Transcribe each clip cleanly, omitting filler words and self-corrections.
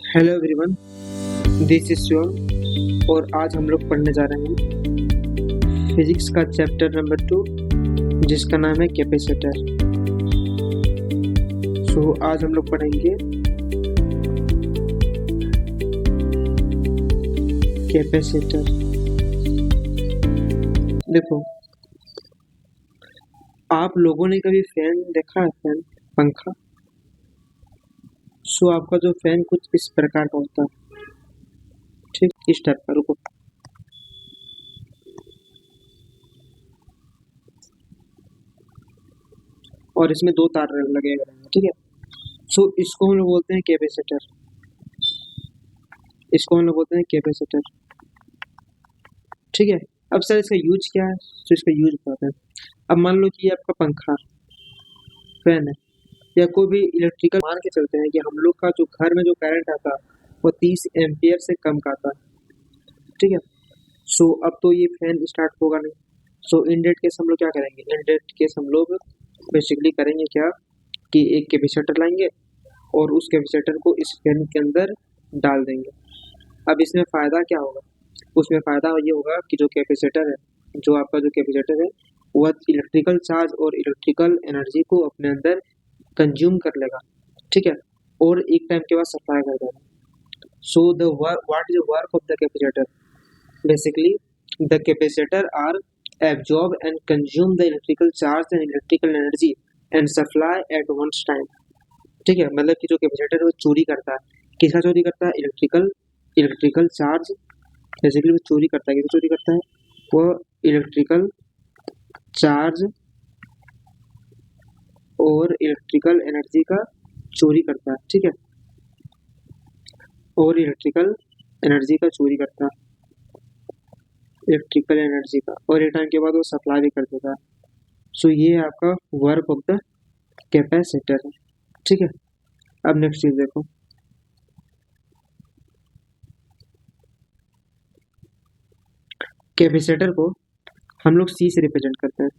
Hello everyone, this is Shivam और आज हम लोग पढ़ने जा रहे हैं फिजिक्स का चैप्टर नंबर 2 जिसका नाम है कैपेसिटर। आज हम लोग पढ़ेंगे कैपेसिटर। देखो, आप लोगों ने कभी फैन देखा है? फैन, पंखा। आपका जो फैन कुछ इस प्रकार का होता है, ठीक इस टाइप का। रुको, और इसमें दो तार लगे हुए हैं, ठीक है। इसको हम लोग बोलते हैं कैपेसिटर। ठीक है। अब सर इसका यूज क्या है? इसका यूज बताते हैं। अब मान लो कि ये आपका पंखा, फैन है, या कोई भी इलेक्ट्रिकल, मान के चलते हैं कि हम लोग का जो घर में जो करंट आता है वो 30 एम्पियर से कम का आता है, ठीक है। अब तो ये फैन स्टार्ट होगा नहीं। इन डेट केस हम लोग क्या करेंगे? इन डेट केस हम लोग बेसिकली करेंगे क्या कि एक कैपेसिटर लाएंगे और उस कैपेसिटर को इस फैन के अंदर डाल देंगे। अब इसमें फ़ायदा क्या होगा? उसमें फ़ायदा ये होगा कि जो कैपेसिटर है, जो आपका जो कैपेसिटर है, वह इलेक्ट्रिकल चार्ज और इलेक्ट्रिकल एनर्जी को अपने अंदर कंज्यूम कर लेगा, ठीक है, और एक टाइम के बाद सप्लाई कर देगा। What is the work of the capacitor? Basically the capacitor are absorb and consume the electrical charge and electrical energy and supply at once time, ठीक है। मतलब कि जो कैपेसिटर है वो चोरी करता है। किसका चोरी करता है? Electrical charge. बेसिकली वो चोरी करता है। किसका चोरी करता है? वो इलेक्ट्रिकल चार्ज और इलेक्ट्रिकल एनर्जी का चोरी करता है, ठीक है, और इलेक्ट्रिकल एनर्जी का चोरी करता है, इलेक्ट्रिकल एनर्जी का, और एक टाइम के बाद वो सप्लाई भी कर देता है। ये आपका वर्क ऑफ द कैपेसिटर है, ठीक है। अब नेक्स्ट चीज देखो, कैपेसिटर को हम लोग सी से रिप्रेजेंट करते हैं।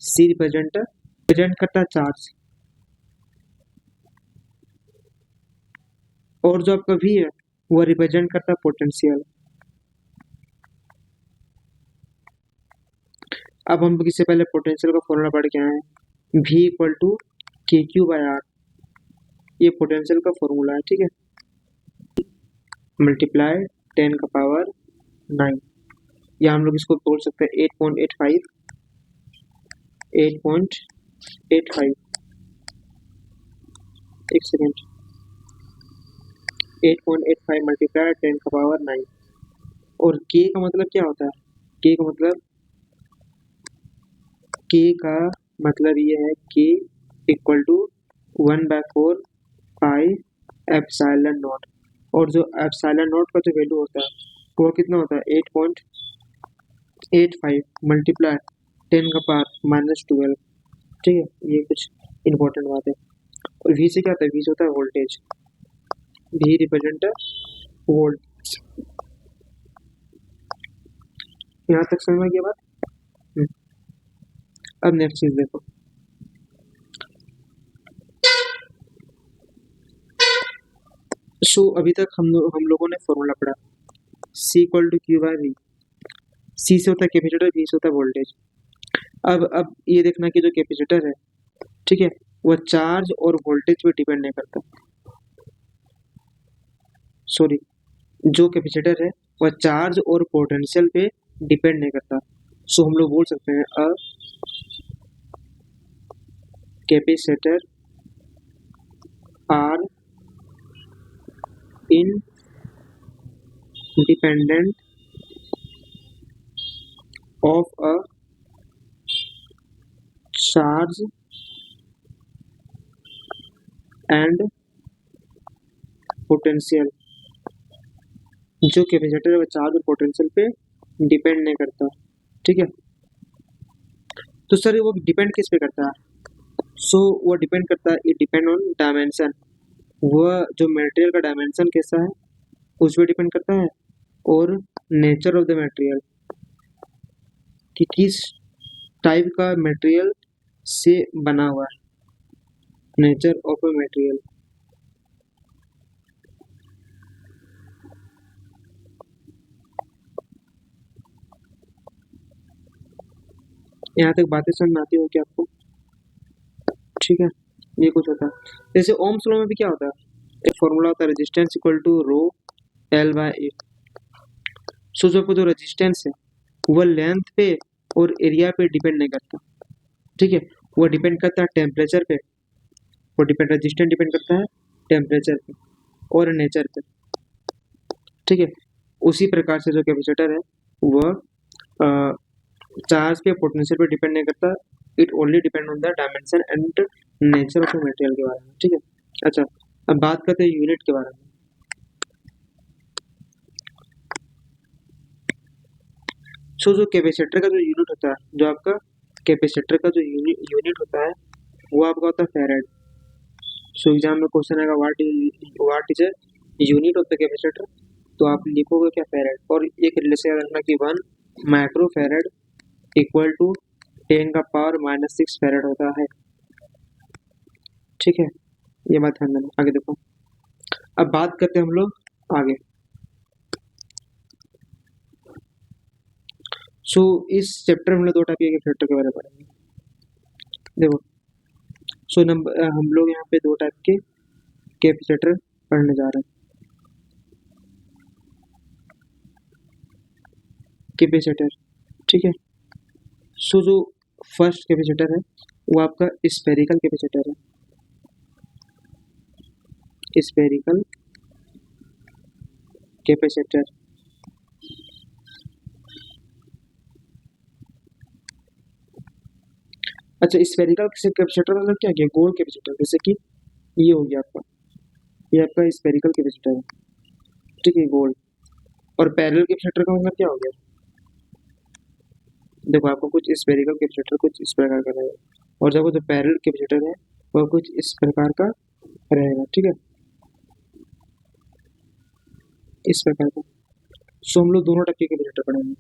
सी रिप्रेजेंट करता है चार्ज, और जो आपका वी है वो रिप्रेजेंट करता है पोटेंशियल। अब हम इससे पहले पोटेंशियल का फॉर्मूला पढ़ के आए हैं, V equal to K Q by are. ये पोटेंशियल का फॉर्मूला है, ठीक है, मल्टीप्लाई 10 का पावर 9, या हम लोग इसको बोल सकते हैं 8.85 एक सेकेंड, 8.85 मल्टीप्लाई 10 का पावर 9। और के का मतलब क्या होता है? के का मतलब ये है कि equal to 1/4 pi epsilon naught. और जो एप्सिलॉन नॉट का जो वैल्यू होता है वो कितना होता है? 8.85 मल्टीप्लाई 10 का पावर -12, ठीक है। ये कुछ इंपॉर्टेंट बात है। और वी से क्या होता है? वी से होता है वोल्टेज। We represent volt. यहाँ तक समझ में गया बात? अब नेक्स्ट चीज देखो, अभी तक हम लोगों ने फॉर्मूला पढ़ा, C equal to Q by V. C से होता है कैपेसिटर, वी से होता है वोल्टेज। अब ये देखना कि जो कैपेसिटर है, ठीक है, वह चार्ज और वोल्टेज पे डिपेंड नहीं करता। जो कैपेसिटर है वह चार्ज और पोटेंशियल पे डिपेंड नहीं करता। हम लोग बोल सकते हैं a capacitor are independent of a charge and potential। जो कैपेसिटर है वो चार्ज और पोटेंशियल पे डिपेंड नहीं करता, ठीक है। तो सर वो डिपेंड किस पे करता है? वो डिपेंड करता है, इट डिपेंड ऑन डायमेंशन। वह जो मटेरियल का डायमेंशन कैसा है उस पर डिपेंड करता है, और नेचर ऑफ द मटेरियल, कि किस टाइप का मटेरियल से बना हुआ है, नेचर ऑफ अ मटेरियल। यहाँ तक बातें समझ में आती हो क्या आपको? ठीक है, ये कुछ होता है। जैसे ओम्स लॉ में भी क्या होता है, एक फॉर्मूला होता है resistance equal to rho L by A. So जो रेजिस्टेंस है वो लेंथ पे और एरिया पे डिपेंड नहीं करता, ठीक है, वो डिपेंड करता है टेम्परेचर पे, वो रेजिस्टेंस डिपेंड करता है टेम्परेचर पे और नेचर पे, ठीक है। उसी प्रकार से जो कैपेसिटर है वह चार्ज पे पोटेंशियल पे डिपेंड नहीं करता, it only depend on the dimension and nature of the material के बारे में, ठीक है। अच्छा, अब बात करते हैं यूनिट के बारे में। सो जो कैपेसिटर का जो यूनिट होता है, जो आपका कैपेसिटर का जो यूनिट होता है वो आपका होता है फैराड। सो एग्जाम में क्वेश्चन आएगा what is a unit of the capacitor, तो आप लिखोगे क्या फैराड, और एक रिलेशन याद रखना कि 1 माइक्रो फैराड इक्वल टू 10 का पावर -6 फैराड होता है, ठीक है। ये बात ध्यान देना। आगे देखो, अब बात करते हैं हम लोग आगे। सो इस चैप्टर में हम लोग दो टाइप के कैपेसिटर के बारे में पढ़ेंगे। देखो, सो नंबर हम लोग यहाँ पे दो टाइप के कैपेसिटर पढ़ने जा रहे हैं। कैपेसिटर, ठीक है। सो जो फर्स्ट कैपेसिटर है वो आपका स्फेरिकल कैपेसिटर है, स्फेरिकल कैपेसिटर। अच्छा, स्फेरिकल कैपेसिटर मतलब क्या है, गोल कैपेसिटर, जैसे कि ये हो गया आपका, ये आपका स्फेरिकल कैपेसिटर है, ठीक है, गोल। और पैरेलल कैपेसिटर का मतलब क्या हो गया, देखो आपको कुछ स्फेरिकल कैपेसिटर कुछ इस प्रकार का रहेगा, और जब वो जो पैरेलल कैपेसिटर है वह कुछ इस प्रकार का रहेगा, ठीक है, इस प्रकार का। सो हम लोग दोनों टाइप के कैपेसिटर पढ़ेंगे।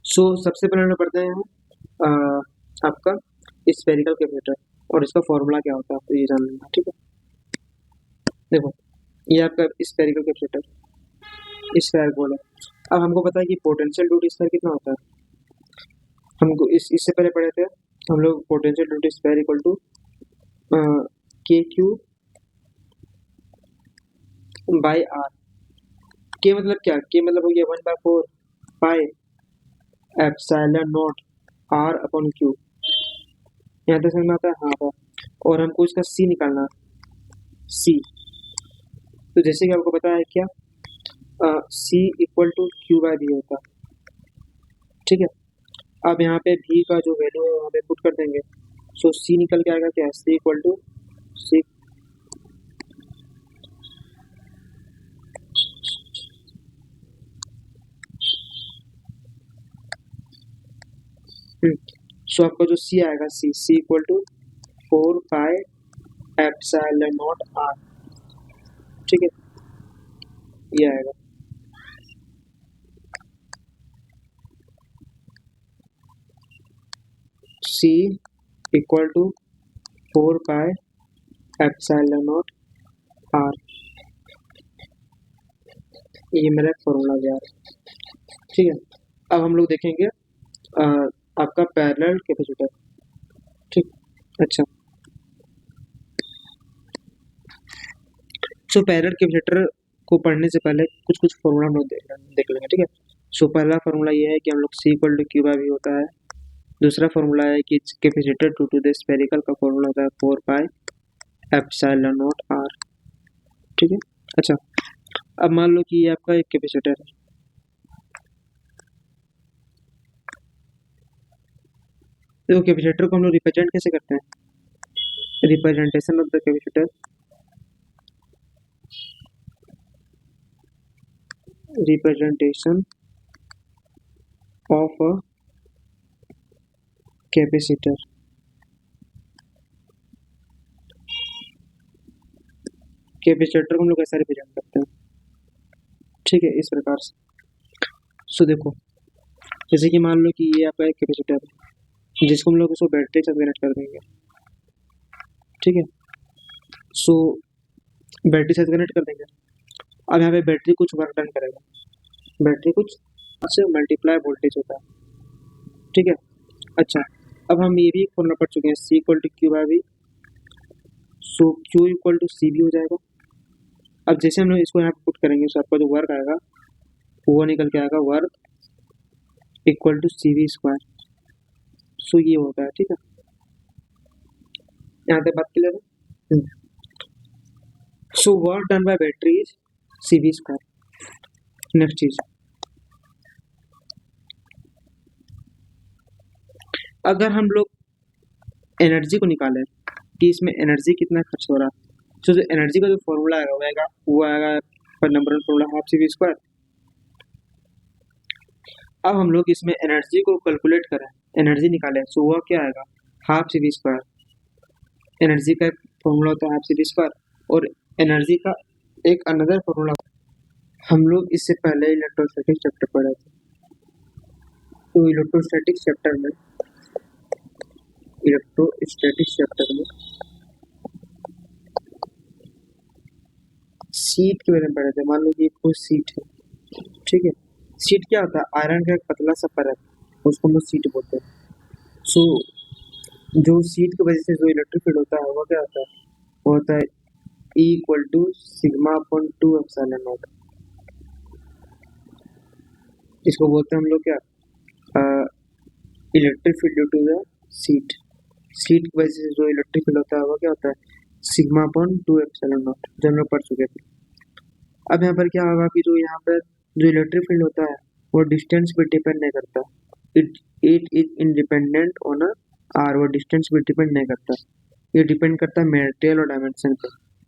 सो सबसे पहले हम लोग पढ़ते हैं आपका स्फेरिकल कैपेसिटर, और इसका फॉर्मूला क्या होता है आपको ये जान लेना, ठीक है। देखो, ये आपका स्फेरिकल कैपेसिटर स्फेयर गोल है। अब हमको पता है कि पोटेंशियल ड्यू टू स्फेयर कितना होता है, हमको इससे पहले पढ़े थे हम लोग, potential due to sphere equal to K Q by R. K मतलब क्या, के मतलब हो गया 1/4 pi epsilon not R upon Q. यहाँ तक समझ में आता है, हाँ हाँ। और हमको इसका सी निकालना है, सी। तो जैसे कि आपको पता है क्या, C equal to Q by V होता है, ठीक है। अब यहाँ पे भी का जो वैल्यू है वहाँ पे पुट कर देंगे, सो सी निकल के आएगा क्या, सी इक्वल टू सी, सो आपका जो सी आएगा, C equal to 4 pi epsilon not R, ठीक है, ये आएगा। C equal to 4 pi epsilon not R, ये मेरा फॉर्मूला गया, ठीक है। अब हम लोग देखेंगे आपका पैरेलल कैपेसिटर, ठीक। अच्छा, सो पैरेलल कैपेसिटर को पढ़ने से पहले कुछ कुछ फॉर्मूला हम लोग देख लेंगे, ठीक है। सो पहला फॉर्मूला ये है कि हम लोग C equal to Q by V होता है। दूसरा फॉर्मूला है कि कैपेसिटर टू द स्फेरिकल का फॉर्मूला होता है 4 पाई एप्सिलॉन नॉट आर, ठीक है। अच्छा, अब मान लो कि ये आपका एक कैपेसिटर है, तो कैपेसिटर को हम लोग रिप्रेजेंट कैसे करते हैं, representation of the capacitor, representation of a capacitor, capacitor को हम लोग ऐसा रिप्रेजेंट करते हैं, ठीक है, इस प्रकार से। सो देखो, जैसे कि मान लो कि ये आपका एक कैपेसिटर है जिसको हम लोग उसको बैटरी से कनेक्ट कर देंगे, ठीक है। सो बैटरी से कनेक्ट कर देंगे। अब यहाँ पे बैटरी कुछ वर्क डन करेगा, बैटरी कुछ से मल्टीप्लाई वोल्टेज होता है, ठीक है। अच्छा, अब हम ये भी फॉर्मूला पढ़ चुके हैं, C equal to Q by V, so Q equal to C भी हो जाएगा। अब जैसे हम लोग इसको यहाँ पे पुट करेंगे तो आपका जो वर्क आएगा वो निकल के आएगा work equal to C V square. So ये होता है, ठीक है, यहाँ तक बात क्लियर है। So work done by battery is C V square. Next चीज, अगर हम लोग एनर्जी को निकालें कि इसमें एनर्जी कितना खर्च हो रहा है, तो जो एनर्जी का जो फॉर्मूला आएगा वो आएगा पर number one formula half C V square. अब हम लोग इसमें एनर्जी को कैलकुलेट करें, एनर्जी निकालें, सो वह क्या आएगा, half C V square. Energy का फॉर्मूला होता है हाफ सी वी स्क्वायर, और एनर्जी का एक अनदर फॉर्मूला हम लोग इससे पहले इलेक्ट्रोस्टैटिक चैप्टर पढ़े थे। तो इलेक्ट्रोस्टैटिक चैप्टर में सीट के बारे में पढ़े थे। मान लो कि ये कोई सीट है, ठीक है, सीट क्या होता है, आयरन का एक पतला सा परत, उसको हम लोग सीट बोलते हैं। सो जो सीट की वजह से जो इलेक्ट्रिक फील्ड होता है वो क्या होता है, वो होता है E equal to sigma upon 2 epsilon naught. इसको बोलते हैं हम लोग क्या, electric field due to the sheet. Sheet की वजह से जो इलेक्ट्रिक फील्ड होता है वो क्या होता है, सिग्मा अपॉन 2 एप्सिलॉन नॉट, जो हम लोग पढ़ चुके थे। अब यहाँ पर क्या होगा कि जो यहाँ पर जो इलेक्ट्रिक फील्ड होता है वो डिस्टेंस पे डिपेंड नहीं करता, it it is independent on R, वो डिस्टेंस पे डिपेंड नहीं करता, ये डिपेंड करता है मेटेरियल और डायमेंशन पे,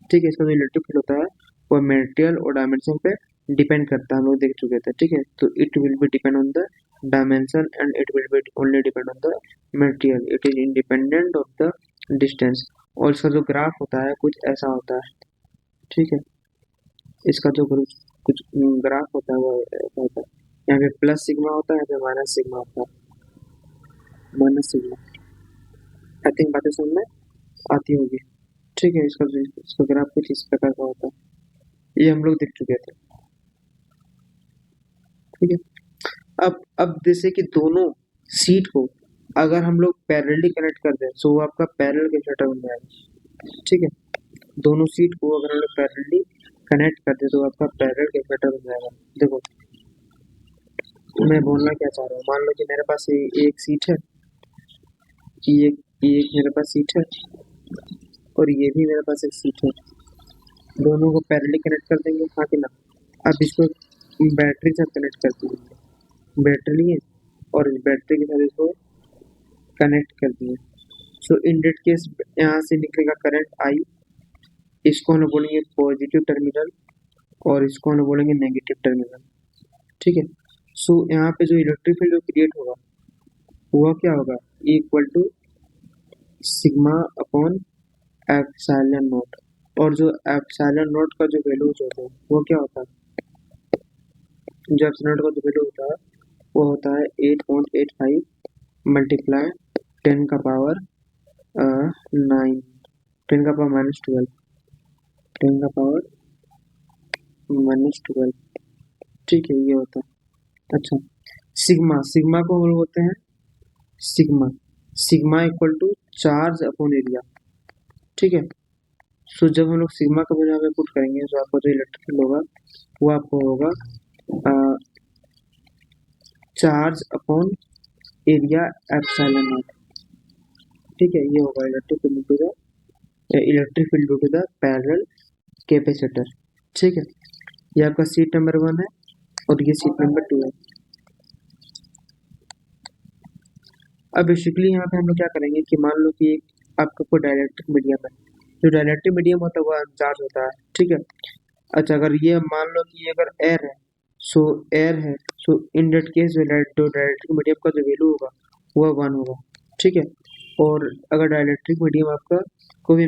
ठीक है। इसका जो इलेक्ट्रिक फील्ड होता है वो मेटेरियल और डायमेंशन पे डिपेंड करता है, हम लोग देख चुके थे, ठीक है। तो it will be depend on the dimension and it will be only depend on the material, it is independent of the distance. और इसका जो ग्राफ होता है कुछ ऐसा होता है, ठीक है, इसका जो कुछ ग्राफ होता है वो ऐसा होता है, यहाँ पे प्लस सिग्मा होता है, यहाँ पे माइनस सिग्मा होता है, माइनस सिग्मा। आई थिंक बातें समझ में आती होगी, ठीक है। इसका ग्राफ कुछ इस प्रकार का होता है, ये हम लोग देख चुके थे, ठीक है। अब जैसे कि दोनों सीट को अगर हम लोग पैरेलली कनेक्ट कर दें तो वो आपका पैरेलल कैपेसिटर बन जाएगा, ठीक है। दोनों सीट को अगर हम लोग पैरेलली कनेक्ट कर दें तो आपका पैरेलल कैपेसिटर बन जाएगा। देखो मैं बोलना क्या चाह रहा हूँ, मान लो कि मेरे पास एक सीट है, ये एक मेरे पास सीट है और ये भी मेरे पास एक सीट है, दोनों को पैरेलली कनेक्ट कर देंगे, हाँ कि ना। अब इसको बैटरी से कनेक्ट कर देंगे, बैटरी लिए और इस बैटरी के साथ इसको कनेक्ट कर दिए। सो इन डेट केस यहाँ से निकलेगा करंट आई, इसको हम लोग बोलेंगे पॉजिटिव टर्मिनल और इसको हम लोग बोलेंगे नेगेटिव टर्मिनल, ठीक है। सो यहाँ पे जो इलेक्ट्रिक फील्ड क्रिएट होगा वह क्या होगा, E equal to sigma upon epsilon naught, और जो एप्सिलॉन नॉट का जो वैल्यू होता है वो क्या होता है, जो एप्सिलॉन नॉट का जो वैल्यू होता है वो होता है 8.85 मल्टीप्लाई 10 का पावर 9, 10 का पावर -12, 10 का पावर -12, ठीक है, ये होता है। अच्छा, सिग्मा को हम लोग बोलते हैं sigma equal to charge upon area, ठीक है। सो जब हम लोग सिग्मा का वैल्यू यहाँ पे पुट करेंगे तो आपका जो इलेक्ट्रिक फील्ड होगा वो आपको होगा charge upon area epsilon naught, ठीक है, ये होगा electric field due to the parallel capacitor, ठीक है। ये आपका सीट नंबर 1 है और ये सीट नंबर 2 है। अब बेसिकली यहाँ पे हम लोग क्या करेंगे कि मान लो कि आपका कोई डाइलेक्ट्रिक मीडियम है, जो डाइलेक्ट्रिक मीडियम होता है वो अनचार्ज होता है, ठीक है। अच्छा, अगर ये मान लो कि अगर एयर है, सो इन डेट केस जो डाइलेक्ट्रिक मीडियम का जो वैल्यू होगा वो 1 होगा, ठीक है। और अगर डाइलेक्ट्रिक मीडियम आपका कोई भी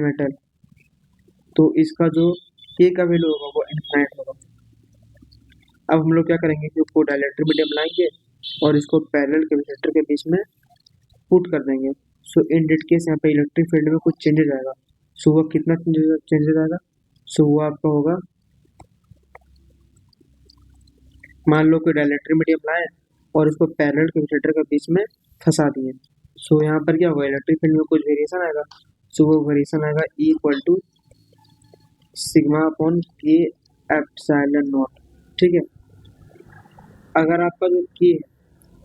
मेटल तो इसका जो के का वैल्यू होगा वो इनफाइनाइट होगा। अब हम लोग क्या करेंगे कि उसको डाइलेक्ट्रिक मीडियम लाएंगे और इसको पैरेलल कैपेसिटर के बीच में पुट कर देंगे। सो इन डेट केस यहाँ पे इलेक्ट्रिक फील्ड में कुछ चेंजेस आएगा। सो वो कितना चेंजेस आएगा, सो वो आपका होगा, मान लो कोई डाइलेक्ट्रिक मीडियम लाए और इसको पैरेलल कैपेसिटर के बीच में फंसा दिए। सो यहाँ पर क्या होगा, इलेक्ट्रिक फील्ड में कुछ वेरिएशन आएगा। सो वो वेरिएशन आएगा E equal to sigma upon K epsilon naught. ठीक है, अगर आपका जो के है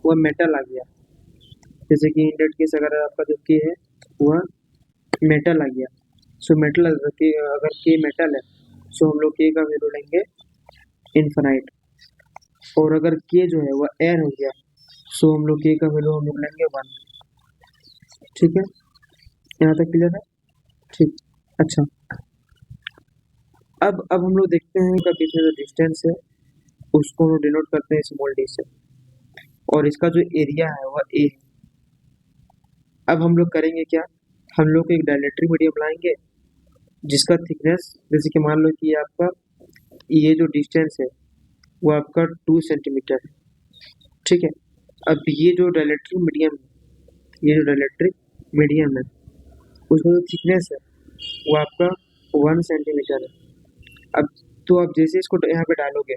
वह मेटल आ गया, जैसे कि इन डेट केस अगर आपका जो के है वह मेटल आ गया, सो मेटल अगर के मेटल है सो हम लोग के का वैल्यू लेंगे इनफाइनाइट। और अगर के जो है वह एयर हो गया सो हम लोग के का वैल्यू हम लोग लेंगे 1। ठीक है, यहाँ तक क्लियर है? ठीक, अच्छा। अब हम लोग देखते हैं कि बीच में जो डिस्टेंस है उसको हम डिनोट करते हैं स्मॉल डी से, और इसका जो एरिया है वह ए है। अब हम लोग करेंगे क्या, हम लोग एक डायलेक्ट्रिक मीडियम लाएंगे जिसका थिकनेस, जैसे कि मान लो कि आपका ये जो डिस्टेंस है वो आपका 2 सेंटीमीटर है। ठीक है, अब ये जो डायलेक्ट्रिक मीडियम है उसका जो थिकनेस है वो आपका 1 सेंटीमीटर है। अब तो आप जैसे इसको यहाँ पे डालोगे,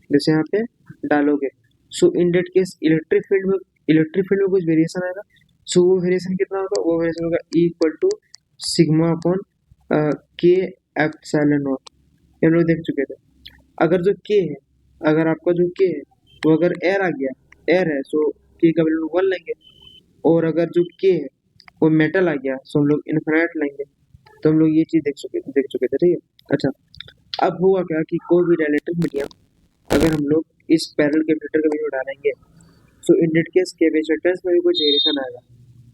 जैसे यहाँ पे डालोगे, सो इन डेट केस इलेक्ट्रिक फील्ड में कुछ वेरिएशन आएगा। सो वो वेरिएशन कितना होगा, वो वेरिएशन होगा E equal to sigma upon K epsilon naught. ये लोग देख चुके थे। अगर जो के है, अगर आपका जो के है वो अगर एयर आ गया, एयर है सो के का वैल्यू 1 लेंगे, और अगर जो के है वो मेटल आ गया सो हम लोग इनफिनाइट लेंगे। तो हम लोग ये चीज देख चुके थे। ठीक है, अच्छा। अब हुआ क्या कि कोई भी डायलेक्ट्रिक मीडियम अगर हम लोग इस पैरेलल कैपेसिटर का वैल्यू डालेंगे सो इन डेट केस कैपेसिटेंस में भी कुछ वेरिएशन आएगा।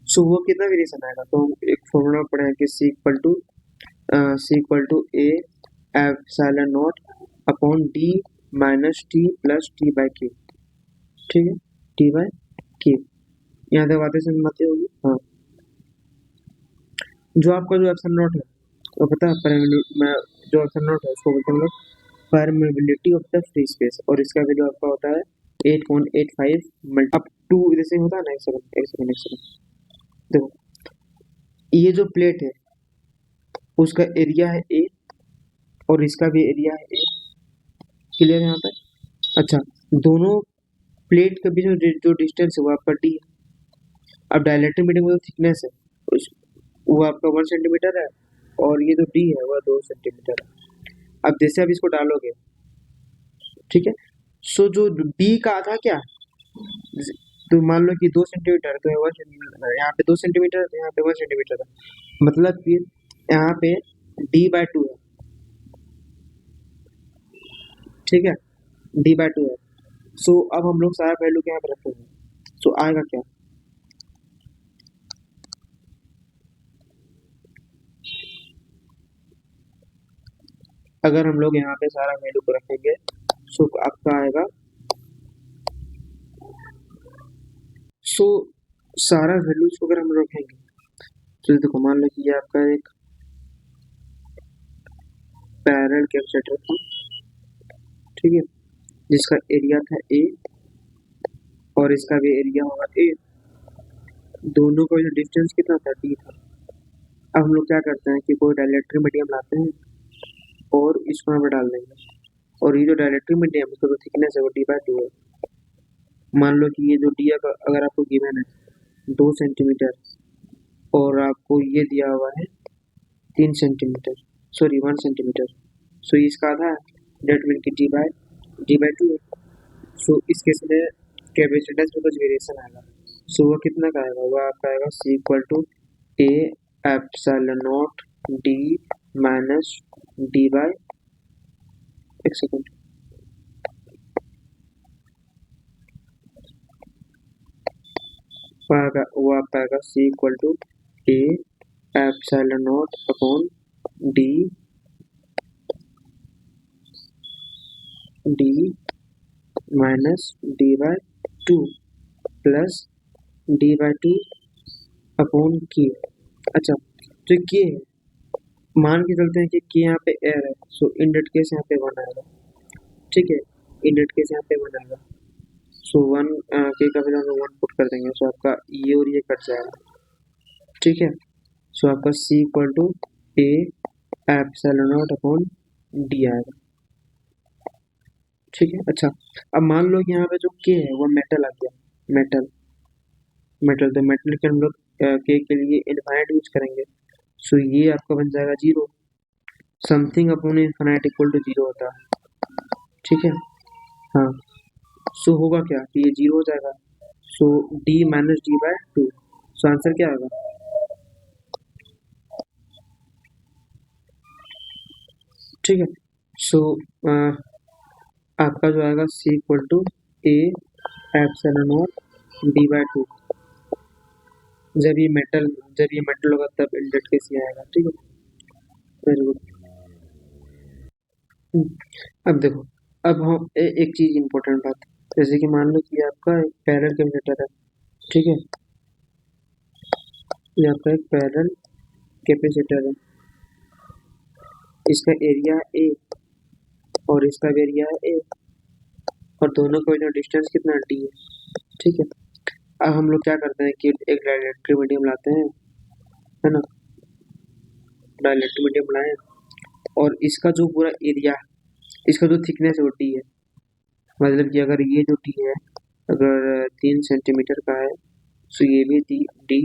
सो वो कितना वेरिएशन आएगा, तो हम एक फॉर्मूला पढ़े कि C equal to A epsilon not upon D minus T plus T by Q. ठीक है, टी बाई क्यू। यहाँ तक बातें समझ में आती होगी? हाँ। जो आपका जो एप्सिलॉन नॉट है वो पता है, जो एप्सिलॉन नॉट है उसको बोलते हैं हम लोग permeability of the free space, और इसका वैल्यू आपका होता है 8.85 अप टू, जैसे होता है ना, एक सेकंड देखो, ये जो प्लेट है उसका एरिया है ए और इसका भी एरिया है ए। क्लियर है यहाँ तक? अच्छा, दोनों प्लेट के बीच में जो डिस्टेंस है वो आपका डी है। अब डायलेक्ट्रिक मीडियम में जो थिकनेस है वो आपका 1 सेंटीमीटर है, और ये जो डी है वह 2 सेंटीमीटर है। अब जैसे आप इसको डालोगे, ठीक है, सो जो डी का आधा क्या है, तो मान लो कि 2 सेंटीमीटर, तो यहाँ पे 2 सेंटीमीटर है, यहाँ पे 1 सेंटीमीटर है, मतलब कि यहाँ पे D/2 है। ठीक है, D/2 है। सो अब हम लोग सारा वैल्यू के यहाँ पे रखेंगे, सो आएगा क्या, अगर हम लोग यहाँ पे सारा वैल्यू को रखेंगे सो आपका आएगा, सो सारा वैल्यूज को अगर हम रखेंगे तो देखो, मान लो कि ये आपका एक पैरेलल कैपेसिटर था, ठीक है, जिसका एरिया था ए और इसका भी एरिया होगा ए, दोनों का जो डिस्टेंस कितना था, डी था। अब हम लोग क्या करते हैं कि कोई डायलेक्ट्रिक मीडियम लाते हैं और इसको यहाँ पे डाल देंगे, और ये जो डायलेक्ट्रिक मीडियम उसका जो थिकनेस है वो D/2 है। मान लो कि ये जो डी अगर आपको गिवन है 2 सेंटीमीटर और आपको ये दिया हुआ है 3 सेंटीमीटर, सॉरी 1 सेंटीमीटर, सो इसका आधा डेट मीन की D/2 है। सो इस केस में कैपेसिटेंस में कुछ वेरिएशन आएगा, सो वो कितना का आएगा, वो आपका आएगा C equal to A epsilon not D minus D by, एक सेकेंड, वो आपका आएगा C equal to A epsilon not upon D minus D/2 plus D/2 upon K. अच्छा, तो के है, मान के चलते हैं कि के यहाँ पे एयर है, सो इन डेट केस यहाँ पे 1 आएगा। ठीक है, इन डेट केस यहाँ पे 1 आएगा, सो 1 के का वैल्यू हम 1 पुट कर देंगे, सो आपका ये और ये कट जाएगा। ठीक है, सो आपका C equal to A epsilon not upon D आएगा। ठीक है। अच्छा, अब मान लो कि यहाँ पे जो के है वो मेटल आ गया, मेटल, मेटल तो मेटल के हम लोग के लिए इनफाइनाइट यूज करेंगे। सो ये आपका बन जाएगा zero, something upon infinite equal to zero होता है। ठीक है। हाँ, सो होगा क्या कि ये जीरो हो जाएगा, so D minus D by two. So answer क्या होगा? ठीक है। सो आपका जो आएगा C equal to A epsilon not D by two. जब ये मेटल, जब ये मेटल होगा तब इंडेट के सी आएगा। ठीक है, वेरी गुड। अब देखो, अब हम एक चीज इम्पोर्टेंट बात, जैसे कि मान लो कि आपका एक पैरेलल कैपेसिटर है। ठीक है, ये आपका एक पैरेलल कैपेसिटर है, इसका एरिया ए और इसका भी एरिया है ए, और दोनों का जो डिस्टेंस कितना डी है। ठीक है। अब हम लोग क्या करते हैं कि एक डाइलेक्ट्रिक मीडियम लाते हैं, है ना, डाइलेक्ट्रिक मीडियम लाए और इसका जो पूरा एरिया, इसका जो थिकनेस है वो डी है। मतलब कि अगर ये जो डी है अगर 3 सेंटीमीटर का है, तो ये भी डी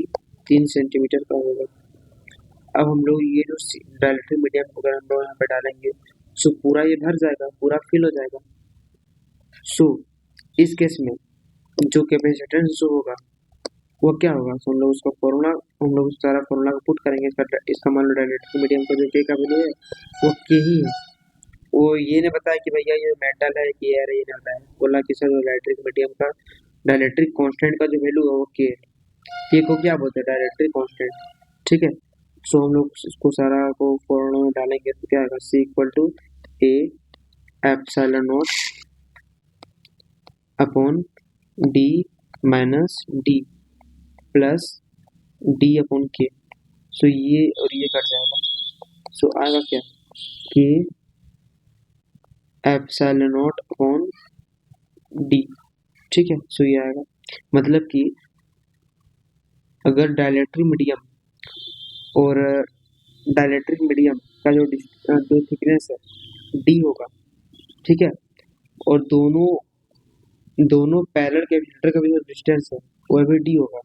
3 सेंटीमीटर का होगा। अब हम लोग ये जो डायलेक्ट्रिक मीडियम अगर हम लोग यहाँ पे डालेंगे, सो पूरा ये भर जाएगा, पूरा फिल हो जाएगा। सो इस केस में जो कैपेसिटेंस जो होगा वो क्या होगा, तो हम लोग उसका फॉर्मूला, हम लोग सारा फॉर्मूला को पुट करेंगे। इसका मान लो डायलेक्ट्रिक मीडियम का जो के का वैल्यू है वो के ही है। वो ये नहीं बताया कि भैया ये मेटल है कि एयर, ये नहीं बताया, बोला कि सर डायलेक्ट्रिक मीडियम का डायलेक्ट्रिक कांस्टेंट का जो वैल्यू है वो के है। के को क्या बोलते हैं? Dielectric constant. ठीक है। सो हम लोग इसको सारा को फॉर्मूला में डालेंगे तो क्या आएगा, C equal to A epsilon not upon D minus D plus D upon K. So ये और ये कट जाएगा, सो आएगा क्या के एप्सिलॉन नॉट अपॉन डी। ठीक है। सो ये आएगा, मतलब कि अगर डायलेक्ट्रिक मीडियम और डायलेक्ट्रिक मीडियम का जो थिकनेस है डी होगा, ठीक है, और दोनों दोनों पैरेलल कैपेसिटर का भी जो डिस्टेंस है वो भी डी होगा।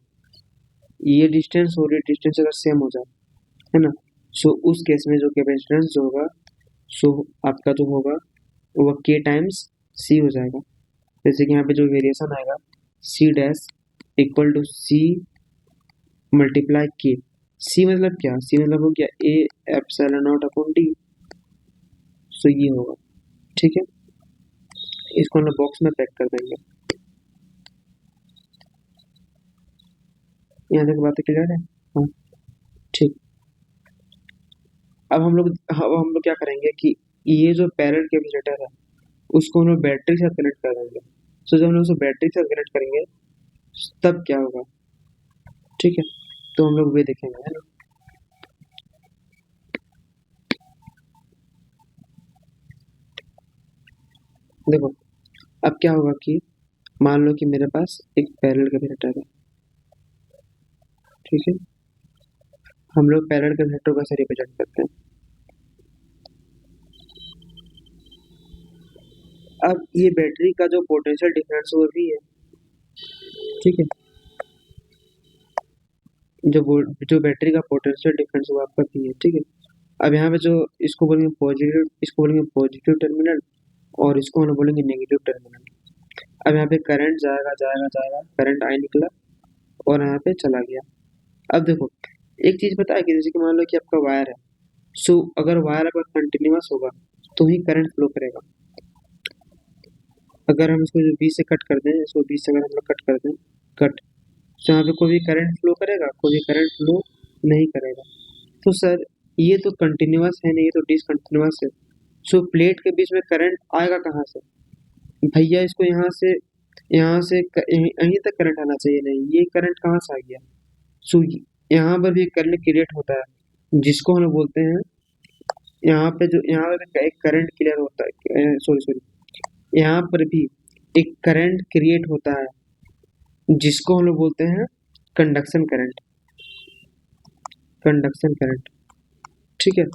ये डिस्टेंस और ये डिस्टेंस अगर सेम हो जाए, है ना, सो उस केस में जो कैपेसिटेंस जो होगा, सो आपका जो होगा वो के टाइम्स सी हो जाएगा। जैसे कि यहाँ पे जो वेरिएशन आएगा C dash equal to C multiply K. C मतलब क्या? सी मतलब हो गया A epsilon not upon D. So ये होगा। ठीक है, इसको हम लोग बॉक्स में पैक कर देंगे। यहाँ तक बातें क्लियर है? हाँ, ठीक। अब हम लोग क्या करेंगे कि ये जो पैरेलल कैपेसिटर है उसको हम लोग बैटरी के साथ कनेक्ट कर देंगे। सो जब हम लोग उसको बैटरी के साथ कनेक्ट करेंगे तब क्या होगा? ठीक है, तो हम लोग वे देखेंगे, है ना। देखो, अब क्या होगा कि मान लो कि मेरे पास एक पैरेलल कैपेसिटर है। ठीक है, हम लोग पैरेलल कैपेसिटर को कैसे रिप्रेजेंट करते हैं? अब ये बैटरी का जो पोटेंशियल डिफरेंस वो भी है। ठीक है, जो बैटरी का पोटेंशियल डिफरेंस वो आपका भी है। ठीक है, अब यहाँ पे जो इसको बोलेंगे पॉजिटिव, इसको बोलेंगे पॉजिटिव टर्मिनल और इसको हम लोग बोलेंगे नेगेटिव टर्मिनल। अब यहाँ पे करंट जाएगा जाएगा जाएगा, करंट आई निकला और यहाँ पे चला गया। अब देखो, एक चीज पता है कि जैसे कि मान लो कि आपका वायर है, सो अगर वायर अगर कंटिन्यूअस होगा तो ही करंट फ्लो करेगा। अगर हम इसको जो बीच से कट कर दें, इसको बीच से अगर हम लोग कट कर दें, कट, तो यहाँ पे कोई भी करंट फ्लो करेगा? कोई भी करंट फ्लो नहीं करेगा। तो सर ये तो कंटिन्यूअस है नहीं, ये तो डिसकंटिन्यूअस है। सो प्लेट के बीच में करंट आएगा कहाँ से? भैया इसको यहाँ से यहीं यहीं तक करंट आना चाहिए, नहीं ये करंट कहाँ से आ गया? सो यहाँ पर भी करंट क्रिएट होता है जिसको हम लोग बोलते हैं, यहाँ पे एक करंट क्लियर होता है, सॉरी सॉरी, यहाँ पर भी एक करंट क्रिएट होता है जिसको हम लोग बोलते हैं कंडक्शन करंट, कंडक्शन करंट। ठीक है।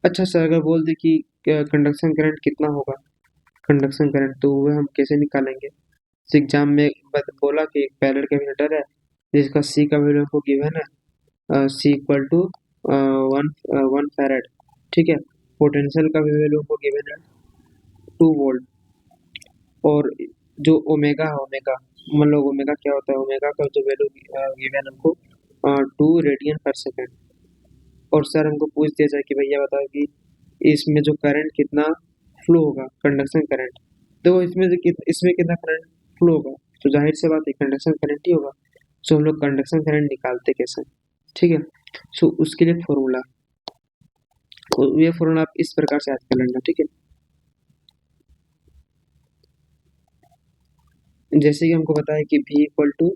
अच्छा सर, अगर बोल दे कि कंडक्शन करंट कितना होगा, कंडक्शन करंट, तो वह हम कैसे निकालेंगे? एग्जाम में बोला कि एक पैरेलल कैपेसिटर है जिसका सी का वैल्यू हमको गिवन है, C equal to one one farad, ठीक है। पोटेंशियल का भी वैल्यू हमको गिवन है 2 वोल्ट। और जो ओमेगा है, ओमेगा मतलब ओमेगा क्या होता है, ओमेगा का जो वैल्यू गिवन हमको 2 रेडियन पर सेकेंड। और सर हमको पूछ दिया जाए कि भैया बताओ कि इसमें जो करंट कितना फ्लो होगा, कंडक्शन करंट। तो इसमें कितना करंट फ्लो होगा, तो जाहिर सी बात है कंडक्शन करंट ही होगा। सो हम लोग कंडक्शन करंट निकालते कैसे, ठीक है। सो उसके लिए फॉर्मूला, ये फॉर्मूला आप इस प्रकार से याद कर लेना, ठीक है। जैसे कि हमको पता है कि V equal to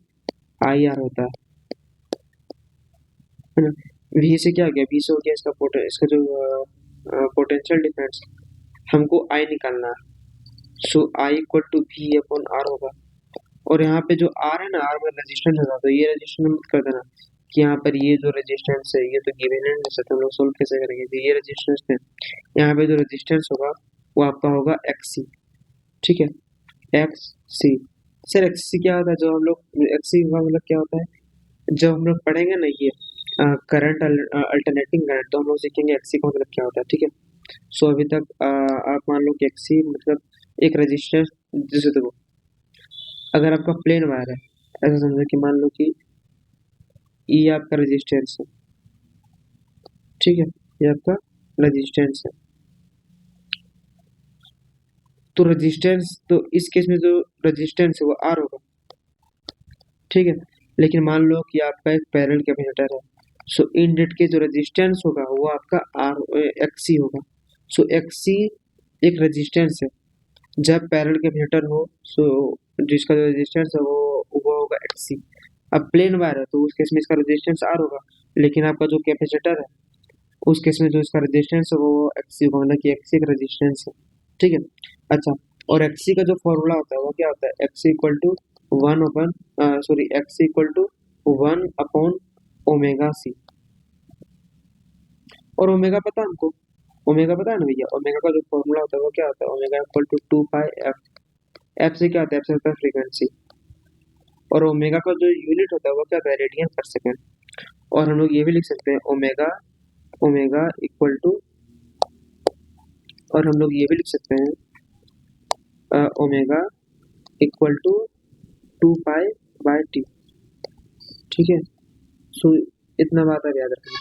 I R होता है ना। V से क्या हो गया, V से हो गया इसका जो पोटेंशियल डिफरेंस, हमको I निकालना है। So I equal to V upon R होगा। और यहाँ पे जो R है ना, R में रेजिस्टेंस होगा, तो ये रेजिस्टेंस मत कर देना कि यहाँ पर ये जो रेजिस्टेंस है ये तो गिवन है, जैसे हम लोग सोल्व कैसे करेंगे, तो ये रेजिस्टेंस है। यहाँ पे जो रेजिस्टेंस होगा वो आपका होगा XC, ठीक है, XC। सर XC क्या होता है, जो हम लोग XC का मतलब क्या होता है, जब हम लोग पढ़ेंगे ना ये करंट अल्टरनेटिंग करंट, तो हम लोग सीखेंगे एक्सी का मतलब क्या होता है, ठीक है। सो अभी तक आप मान लो कि एक्सी मतलब एक रजिस्टेंस, जैसे देखो अगर आपका प्लेन वायर है, ऐसा समझो कि मान लो कि ये आपका रजिस्टेंस है, ठीक है, ये आपका रजिस्टेंस है। तो रजिस्टेंस, तो इस केस में जो रजिस्टेंस है वो आर होगा, ठीक है। लेकिन मान लो कि आपका एक पैरेलल कैपेसिटर है, सो इन डेट के जो रेजिस्टेंस होगा वो आपका आर एक्सी होगा। सो एक्सी एक रेजिस्टेंस है जब पैरेलल कैपेसिटर हो, सो जिसका जो रेजिस्टेंस है वो होगा एक्सी। अब प्लेन वायर है तो उस केस में इसका रेजिस्टेंस आर होगा, लेकिन आपका जो कैपेसिटर है उस केस में जो इसका रेजिस्टेंस है वो एक्सी होगा, मतलब कि एक्सी का रेजिस्टेंस है, ठीक है। अच्छा, और एक्सी का जो फॉर्मूला होता है वो क्या होता है, X C equal to one upon sorry X C equal to 1 upon omega C. और ओमेगा पता है हमको, ओमेगा पता है ना भैया, ओमेगा का जो फॉर्मूला होता है वो क्या होता है, omega equal to 2 pi F. F से क्या होता है, एफ से होता है फ्रीक्वेंसी। और ओमेगा का जो यूनिट होता है वो क्या होता है, रेडियन पर सेकेंड। और हम लोग ये भी लिख सकते हैं ओमेगा, ओमेगा इक्वल टू, और हम लोग ये भी लिख सकते हैं ओमेगा इक्वल टू 2 पाई/टी, ठीक है। सो इतना बात आप याद रखना,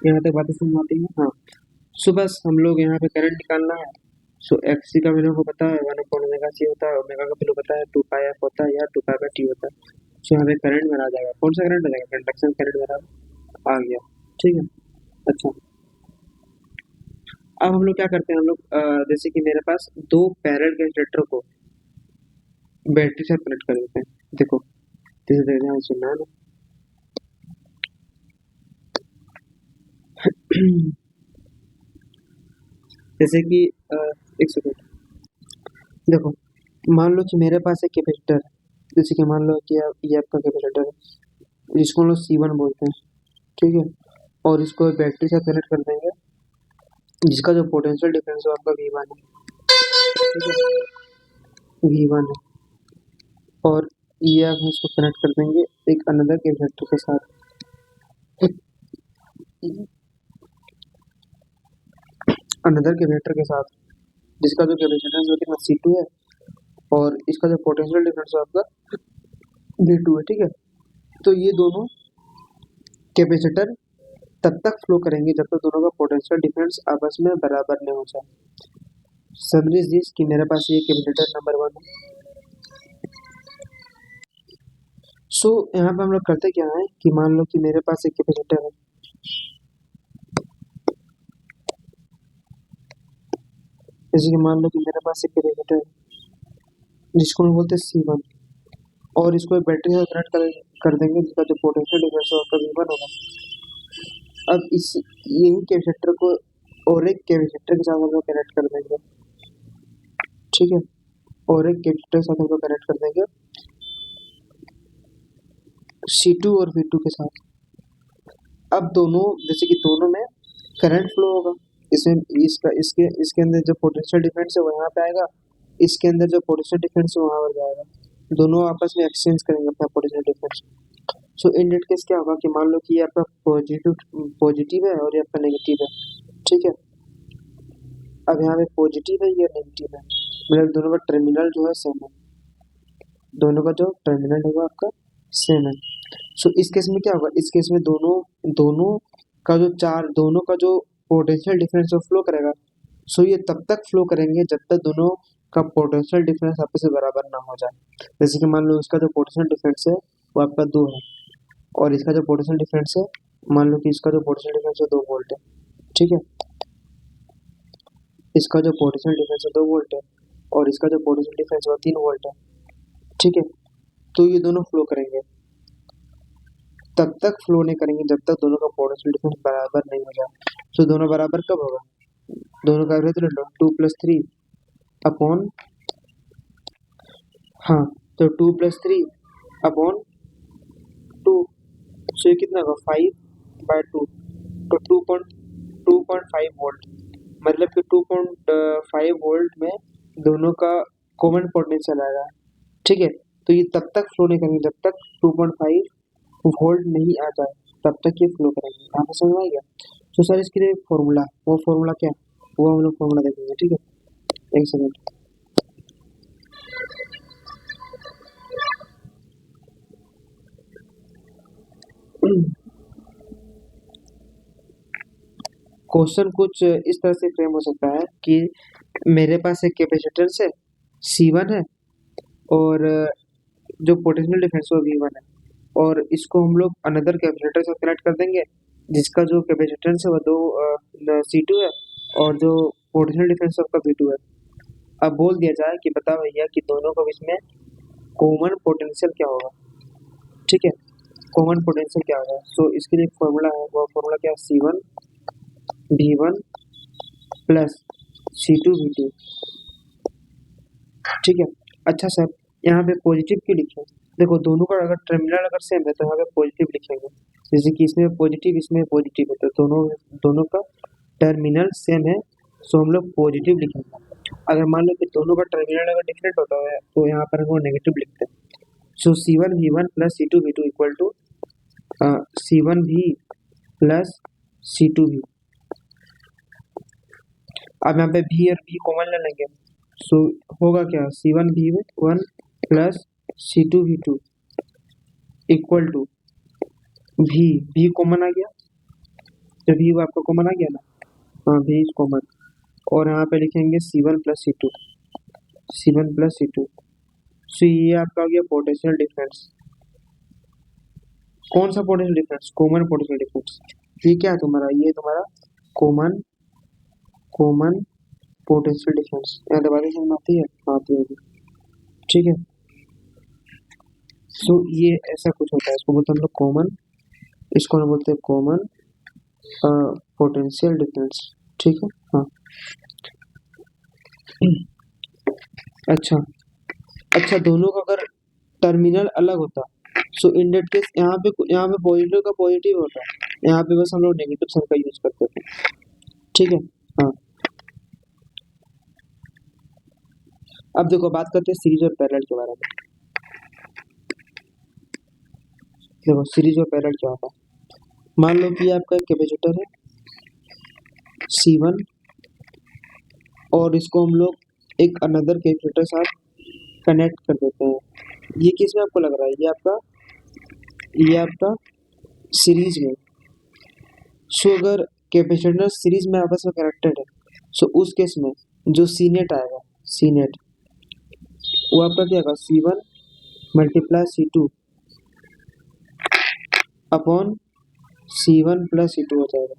यहाँ तक बातें समझ आती है, हाँ। सो बस हम लोग यहाँ पे करंट निकालना है। सो एक्सी का वैल्यू को पता है 1/ओमेगा सी होता है, ओमेगा का वैल्यू पता है 2 पाई एफ होता है या 2 पाई/टी होता है। सो यहाँ पे करंट मेरा आ जाएगा, कौन सा करंट आ जाएगा, कंडक्शन करंट मेरा आ गया, ठीक है। अच्छा, अब हम लोग क्या करते हैं, हम लोग जैसे कि मेरे पास दो पैरेलल कैपेसिटर को बैटरी से कनेक्ट कर देते हैं। देखो धीरे ध्यान सुनना है ना। जैसे कि एक सेकेंड, देखो मान लो कि मेरे पास एक कैपेसिटर है, जैसे कि मान लो कि ये आपका कैपेसिटर है जिसको हम लोग C1 बोलते हैं, ठीक है। और इसको बैटरी से कनेक्ट कर देंगे जिसका जो पोटेंशियल डिफरेंस है आपका V1 है, ठीक है, V1 है। और ये हम इसको कनेक्ट कर देंगे एक अनदर कैपेसिटर के साथ, अनदर कैपेसिटर के साथ जिसका जो कैपेसिटेंस है कितना C2 है, और इसका जो पोटेंशियल डिफरेंस है आपका V2 है, ठीक है। तो ये दोनों कैपेसिटर तब तक फ्लो करेंगे जब तक दोनों का पोटेंशियल डिफरेंस आपस में बराबर नहीं हो जाए। समझिए दिस कि मेरे पास ये कैपेसिटर नंबर 1 है। सो यहाँ पे हम लोग करते क्या है कि मान लो कि मेरे पास एक कैपेसिटर है, जैसे कि मान लो कि मेरे पास एक कैपेसिटर है जिसको हम बोलते हैं C1, और इसको एक बैटरी से कनेक्ट कर देंगे जिसका जो पोटेंशियल डिफरेंस है आपका V1 होगा। अब इस यही कैपेसिटर को और एक कैपेसिटर के साथ हम लोग कनेक्ट कर देंगे, ठीक है, और एक कैपेसिटर के साथ हम लोग कनेक्ट कर देंगे C2 और V2 के साथ। अब दोनों, जैसे कि दोनों में करंट फ्लो होगा, इसमें इसका इसके इसके अंदर जो पोटेंशियल डिफरेंस है वो यहाँ पे आएगा, इसके अंदर जो पोटेंशियल डिफरेंस है वहाँ पर जाएगा, दोनों आपस में एक्सचेंज करेंगे अपना पोटेंशियल डिफरेंस। सो इन डेट केस क्या होगा कि मान लो कि ये आपका पॉजिटिव है और ये आपका नेगेटिव है, ठीक है। अब यहाँ पे पॉजिटिव है, ये नेगेटिव है, मतलब दोनों का टर्मिनल जो है सेम है, दोनों का जो टर्मिनल होगा आपका सेम है। सो इस केस में क्या होगा, इस केस में दोनों दोनों दोनों का जो पोटेंशियल डिफरेंस फ्लो करेगा, सो ये तब तक फ्लो करेंगे जब तक दोनों का पोटेंशियल डिफरेंस आपस में बराबर ना हो जाए। जैसे कि मान लो इसका जो पोटेंशियल डिफरेंस है वो आपका 2 है और इसका जो पोटेंशियल डिफरेंस है, मान लो कि इसका जो पोटेंशियल डिफरेंस है 2 वोल्ट है, ठीक है। इसका जो पोटेंशियल डिफरेंस है 2 वोल्ट है और इसका जो पोटेंशियल डिफरेंस है 3 वोल्ट है, ठीक है। तो ये दोनों फ्लो करेंगे, तब तक फ्लो नहीं करेंगे जब तक दोनों का पोटेंशियल डिफरेंस बराबर नहीं हो जाए। तो दोनों बराबर कब होगा, दोनों का एवरेज ले लो 2 + 3 अपॉन, हाँ तो 2 + 3 अपॉन 2, सो ये कितना होगा 5/2, तो 2.5 वोल्ट, मतलब कि 2.5 वोल्ट में दोनों का कॉमन पोटेंशियल आएगा, ठीक है। तो ये तब तक फ्लो नहीं करेंगे जब तक 2.5 वोल्ट नहीं आ जाए, तब तक ये फ्लो करेंगे। यहाँ पे समझ में आ गया। तो सर इसके लिए फॉर्मूला, वो फॉर्मूला क्या, वो हम लोग फॉर्मूला देखेंगे, ठीक है। एक सेकंड, क्वेश्चन कुछ इस तरह से फ्रेम हो सकता है कि मेरे पास एक कैपेसिटेंस है C1 है और जो पोटेंशियल डिफरेंस है वो V1 है, और इसको हम लोग अनदर कैपेसिटर से कनेक्ट कर देंगे जिसका जो कैपेसिटेंस है वो 2 C2 है और जो पोटेंशियल डिफरेंस है उसका V2 है। अब बोल दिया जाए कि बता भैया कि दोनों के बीच में कॉमन पोटेंशियल क्या होगा, ठीक है, कॉमन पोटेंशियल क्या होगा। सो इसके लिए फॉर्मूला है, वो फॉर्मूला क्या है, C1 V1 plus C2 V2, ठीक है। अच्छा सर यहाँ पे पॉजिटिव क्यों लिखे, देखो दोनों का अगर टर्मिनल अगर सेम है तो यहाँ पे पॉजिटिव लिखेंगे, जैसे कि इसमें पॉजिटिव इसमें पॉजिटिव है तो दोनों का टर्मिनल सेम है, सो हम लोग पॉजिटिव लिखेंगे। अगर मान लो कि दोनों का टर्मिनल अगर डिफरेंट होता है तो यहाँ पर हम नेगेटिव लिखते हैं। So C1 V1 plus C2 V2 equal to C1 V plus C2 V। अब यहाँ पे V और V कॉमन ले लेंगे, सो होगा क्या, C1 V1 plus C2 V2 equal to V common आ गया, तो V आपका कॉमन आ गया ना, हाँ V इज कॉमन, और यहाँ पे लिखेंगे C1 plus C2, C1 plus C2। सो ये आपका हो गया पोटेंशियल डिफरेंस। कौन सा potential difference, common potential difference. ये क्या है तुम्हारा, ये तुम्हारा कॉमन पोटेंशियल डिफरेंस। यहाँ दबाने समझ आती है, आती होगी, ठीक है। सो ये ऐसा कुछ होता है, इसको बोलते हैं हम लोग कॉमन, इसको हम बोलते हैं कॉमन पोटेंशियल डिफरेंस, ठीक है। हाँ अच्छा दोनों का अगर टर्मिनल अलग होता सो इन डेट केस यहाँ पे पॉजिटिव का पॉजिटिव होता है, यहाँ पे बस हम लोग नेगेटिव साइन का यूज करते थे, ठीक है। हाँ अब देखो बात करते हैं सीरीज और पैरेलल के बारे में। देखो सीरीज और पैरेलल क्या होता है, मान लो कि आपका एक कैपेसिटर है C1 और इसको हम लोग एक अनदर कैपेसिटर साथ कनेक्ट कर देते हैं। ये किस में आपको लग रहा है, ये आपका सीरीज में। सो अगर कैपेसिटर सीरीज में आपस में कनेक्टेड है, सो उस केस में जो सी नेट आएगा, सी नेट वो आपका क्या होगा, C1 multiply C2 upon C1 plus C2 हो जाएगा,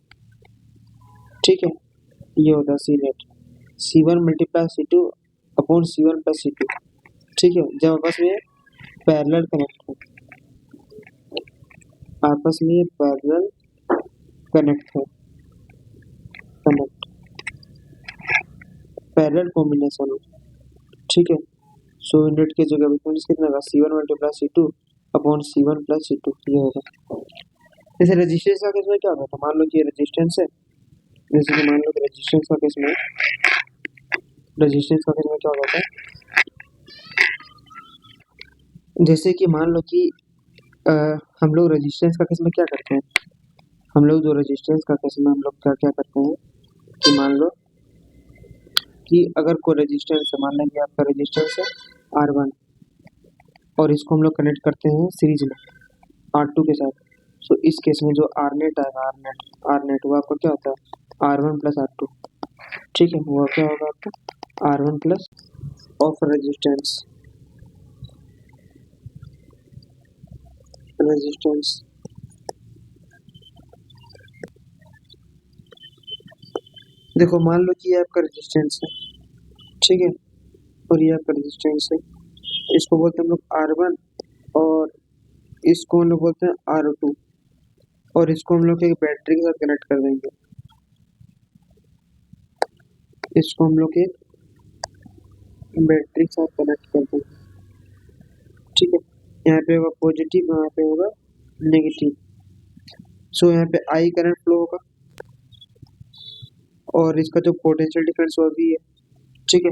ठीक है। ये होता है C net, C1 multiply C2 upon C1 plus C2, ठीक है। जब आपस में पैरेलल कनेक्ट हो, आपस में पैरेलल कनेक्ट है, पैरेलल कॉम्बिनेशन हो, ठीक है। सो नेट के जगह कितना होगा, C1 multiply C2 upon C1 plus C2, ये होगा। जैसे रेजिस्टेंस का केस में क्या होता है, मान लो कि रेजिस्टेंस है जैसे कि मान लो कि रेजिस्टेंस का केस में क्या होता है, जैसे कि मान लो कि हम लोग रेजिस्टेंस का केस में क्या करते हैं, हम लोग जो रेजिस्टेंस का केस में हम लोग क्या क्या करते हैं कि मान लो कि अगर कोई रेजिस्टेंस है, मान लेंगे आपका रेजिस्टेंस है R1 और इसको हम लोग कनेक्ट करते हैं सीरीज में R2 के साथ। सो इस केस में जो आर नेट आएगा, आर नेट वो आपका क्या होता है R1 प्लस R2। ठीक है, वो क्या होगा आपका R1 प्लस ऑफ रेजिस्टेंस। देखो मान लो कि ये आपका रेजिस्टेंस है, ठीक है, और ये आपका रेजिस्टेंस है, इसको बोलते हैं हम लोग R1 और इसको हम लोग बोलते हैं R2 और इसको हम लोग एक बैटरी के साथ कनेक्ट कर देंगे, इसको हम लोग एक बैटरी के साथ कनेक्ट कर देंगे। ठीक है, यहाँ पे होगा पॉजिटिव, यहाँ पे होगा नेगेटिव। सो यहाँ पे आई करंट फ्लो होगा और इसका जो पोटेंशियल डिफरेंस वो भी है। ठीक है,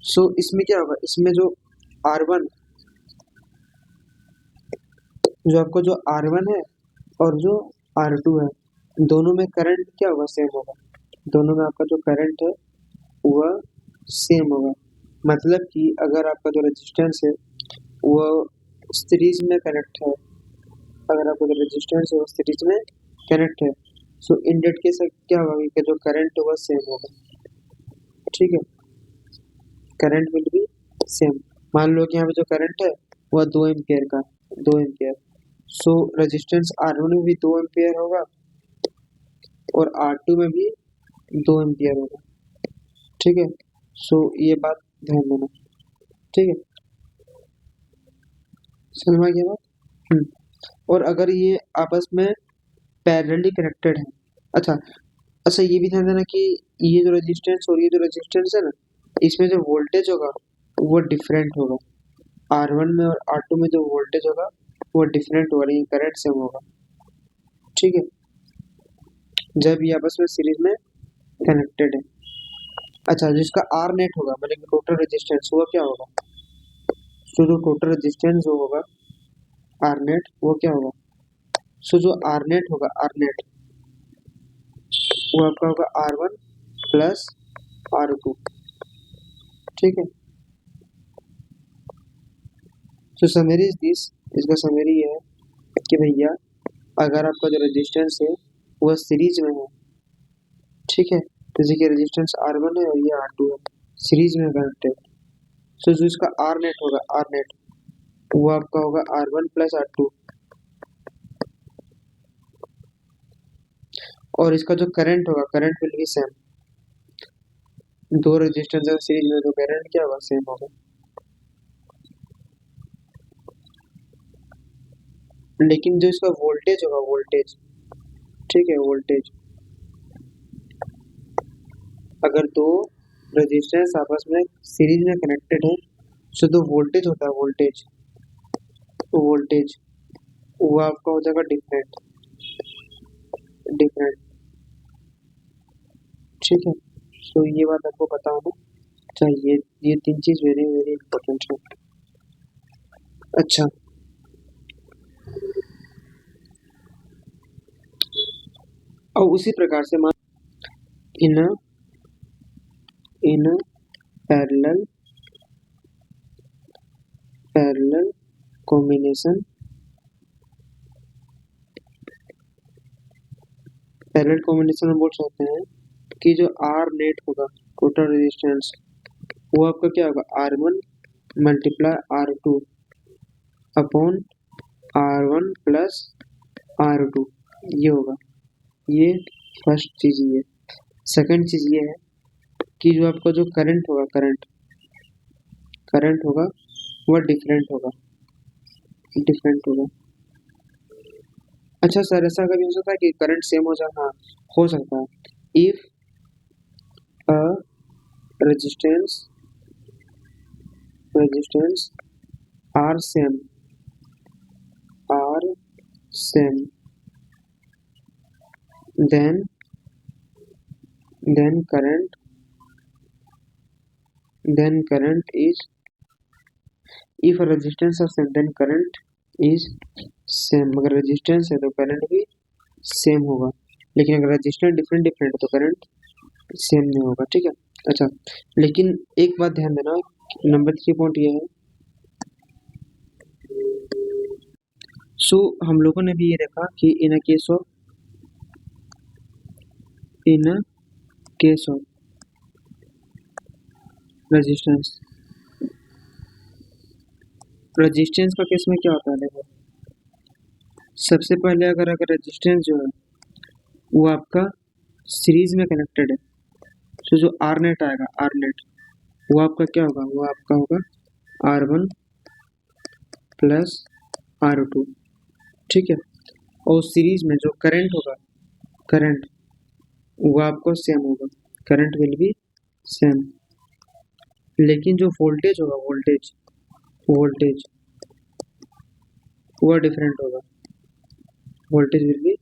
सो इसमें क्या होगा, इसमें जो R1 जो आपको जो R1 है और जो R2 है, दोनों में करंट क्या होगा, सेम होगा। दोनों में आपका जो करंट है वह सेम होगा। मतलब कि अगर आपका जो रेजिस्टेंस है वह सीरीज में कनेक्ट है, अगर आपका जो रेजिस्टेंस है वो सीरीज में कनेक्ट है, सो इन डेट केस क्या होगा कि जो करंट होगा सेम होगा। ठीक है, करंट विल बी सेम। मान लो कि यहाँ पे जो करंट है वह 2 एम्पियर का, 2 एम्पियर। सो रेजिस्टेंस R1 में भी 2 एम्पियर होगा और R2 में भी 2 एम्पियर होगा। ठीक है, सो ये बात ध्यान देना। ठीक है, समझ में आ गया बात। और अगर ये आपस में पैरेलली कनेक्टेड है, अच्छा अच्छा ये भी ध्यान देना कि ये जो रेजिस्टेंस और ये जो रेजिस्टेंस है ना, इसमें जो वोल्टेज होगा वो डिफरेंट होगा। R1 में और R2 में जो वोल्टेज होगा वो डिफरेंट होगा, लेकिन करंट सेम होगा। ठीक है, जब ये आपस में सीरीज में कनेक्टेड है। अच्छा, जिसका R नेट होगा मतलब टोटल रेजिस्टेंस वो क्या होगा, तो जो टोटल रेजिस्टेंस जो होगा R नेट वो क्या होगा, सो जो R नेट होगा, R नेट वो आपका होगा R1 प्लस R2। ठीक है, तो समरी इज दिस, इसका समरी ये है कि भैया अगर आपका जो रेजिस्टेंस है वह सीरीज में है, ठीक है, जैसे कि रेजिस्टेंस R1 है और ये R2 है, सीरीज में कनेक्टेड, सो जो इसका R नेट होगा, R नेट वो आपका होगा R1 प्लस R2 और इसका जो करंट होगा, करंट विल बी सेम। दो रेजिस्टेंस सीरीज में तो करंट क्या होगा, सेम होगा। लेकिन जो इसका वोल्टेज होगा, वोल्टेज, ठीक है, वोल्टेज, अगर दो रेजिस्टेंस आपस में सीरीज में कनेक्टेड है तो जो वोल्टेज होता है, वोल्टेज वोल्टेज वो आपका हो जाएगा डिफरेंट, डिफरेंट। ठीक है, तो ये बात आपको पता होना चाहिए, ये तीन चीज वेरी वेरी इंपॉर्टेंट है। अच्छा, और उसी प्रकार से मान इन इन parallel parallel combination, parallel combination में बोल सकते हैं कि जो आर नेट होगा, टोटल रेजिस्टेंस, वो आपका क्या होगा, R1 multiply R2 upon R1 plus R2, ये होगा। ये फर्स्ट चीज ये। सेकंड चीज ये है कि जो आपका जो करंट होगा, करंट होगा वह डिफरेंट होगा, डिफरेंट होगा। अच्छा सर, ऐसा कभी हो सकता है कि करंट सेम हो जाए? हाँ, हो सकता है। If a resistance are same, are same, then then current is, if resistance are same then current is same. अगर रेजिस्टेंस है तो करंट भी सेम होगा, लेकिन अगर रेजिस्टेंस डिफरेंट डिफरेंट है तो करंट सेम नहीं होगा। ठीक है। अच्छा, लेकिन एक बात ध्यान देना, नंबर 3 पॉइंट ये है। सो हम लोगों ने भी ये देखा कि इन अ केस ऑफ रेजिस्टेंस का केस में क्या होता है, देखो सबसे पहले अगर रेजिस्टेंस जो है वो आपका सीरीज में कनेक्टेड है, तो जो आर नेट आएगा, आर नेट वो आपका क्या होगा, वो आपका होगा R1 प्लस R2। ठीक है। और सीरीज में जो करंट होगा, करंट वो आपको सेम होगा, करंट विल बी सेम, लेकिन जो वोल्टेज होगा, वोल्टेज वो डिफरेंट होगा, वोल्टेज विल बी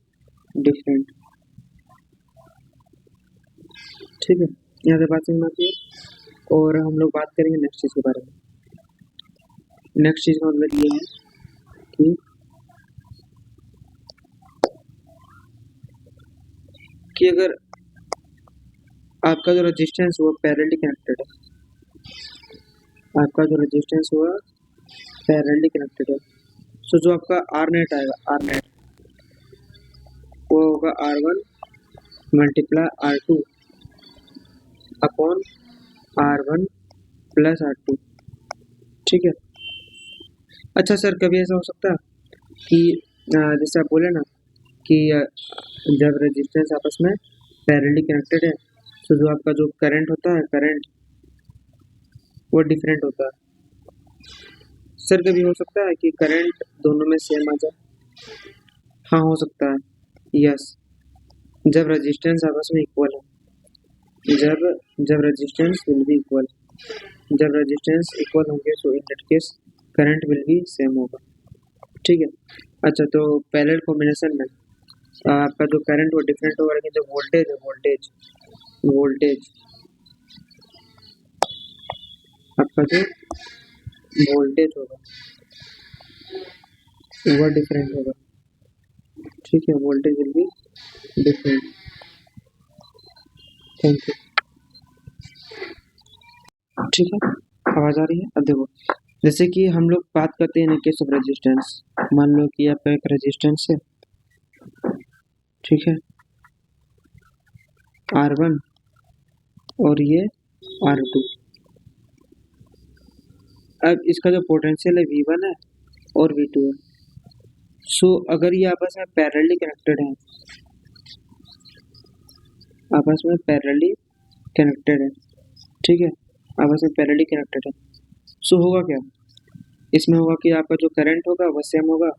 डिफरेंट। ठीक है, यहाँ से बात समझ आती है। और हम लोग बात करेंगे नेक्स्ट चीज़ के बारे में। नेक्स्ट चीज़ का मतलब ये है कि अगर आपका जो रेजिस्टेंस हुआ पैरेलली कनेक्टेड है, आपका जो रेजिस्टेंस हुआ पैरेलली कनेक्टेड है, सो जो आपका आर नेट आएगा, आर नेट वो होगा R1 multiply R2 upon R1 plus R2। ठीक है। अच्छा सर, कभी ऐसा हो सकता है कि जैसे आप बोले ना कि जब रेजिस्टेंस आपस में पैरेलली कनेक्टेड है तो जो आपका जो करंट होता है, करंट वो डिफरेंट होता है। सर कभी हो सकता है कि करंट दोनों में सेम आ जाए? हाँ हो सकता है, यस, जब रेजिस्टेंस आपस में इक्वल है, जब रेजिस्टेंस विल बी इक्वल, जब रेजिस्टेंस इक्वल होंगे तो in that case current will be same होगा। ठीक है। अच्छा, तो पैरेलल कॉम्बिनेशन में आपका जो करंट वो डिफरेंट होगा, लेकिन जो वोल्टेज है, वोल्टेज आपका जो वोल्टेज होगा वो डिफरेंट होगा। ठीक है, voltage will be different. Thank you. ठीक है, आवाज़ आ रही है? अब देखो, जैसे कि हम लोग बात करते हैं इन केस ऑफ रेजिस्टेंस, मान लो कि आपका एक रेजिस्टेंस है, ठीक है, R1 और ये R2। अब इसका जो पोटेंशियल है V1 है और V2 है। सो अगर ये आपस में पैरेलली कनेक्टेड है, आपस में पैरेलली कनेक्टेड है, ठीक है, आपस में पैरेलली कनेक्टेड है, सो होगा क्या, इसमें होगा कि आपका जो करंट होगा वो सेम होगा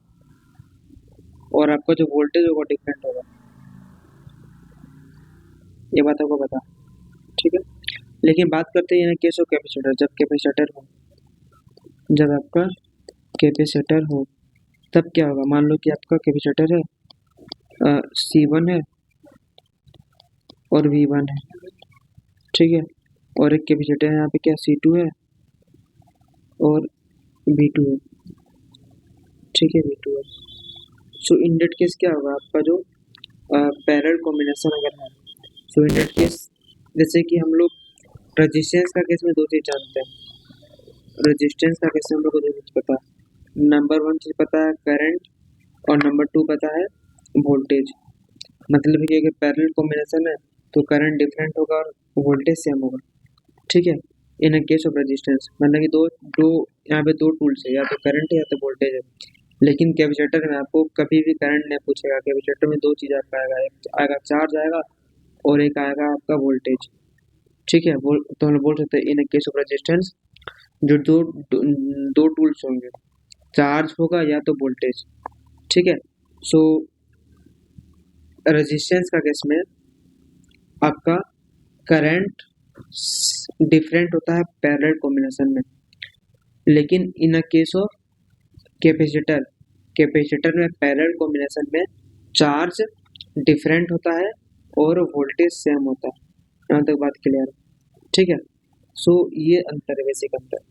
और आपका जो वोल्टेज होगा डिफरेंट होगा। ये बात आपको बता। ठीक है। लेकिन बात करते हैं केस ऑफ कैपेसिटर, जब कैपेसिटर हो, जब आपका कैपेसिटर हो तब क्या होगा, मान लो कि आपका कैपेसिटर है C1 है और V1 है, ठीक है, और एक कैपेसिटर यहाँ पे क्या C2 है और V2 है, ठीक है, V2 है। सो इन दैट केस क्या होगा, आपका जो पैरेलल कॉम्बिनेशन अगर है, सो इन दैट केस जैसे कि हम लोग रेजिस्टेंस का केस में दो चीज़ जानते हैं, रेजिस्टेंस का केस में हम लोग को दो चीज़ पता है, नंबर 1 चीज़ पता है करंट और नंबर 2 पता है वोल्टेज। मतलब कि अगर पैरेलल कॉम्बिनेशन है तो करंट डिफरेंट होगा और वोल्टेज सेम होगा। ठीक है। इन अ केस ऑफ रेजिस्टेंस मतलब कि दो दो यहाँ पे दो टूल्स है, या तो करंट है या तो वोल्टेज है। लेकिन कैपेसिटर में आपको कभी भी करंट नहीं पूछेगा, कैपेसिटर में दो चीज़ आपका आएगा, एक आएगा चार्ज आएगा और एक आएगा आपका वोल्टेज। ठीक है, तो हम बोल सकते हैं इन केस ऑफ रेजिस्टेंस जो दो टूल्स होंगे, चार्ज होगा या तो वोल्टेज। ठीक है। सो रेजिस्टेंस का केस में आपका करंट डिफरेंट होता है पैरेलल कॉम्बिनेशन में, लेकिन in a case of capacitor, capacitor में पैरेलल कॉम्बिनेशन में चार्ज डिफरेंट होता है और वोल्टेज सेम होता है। यहाँ तक बात क्लियर है, ठीक है। सो ये अंतर है, बेसिक अंतर।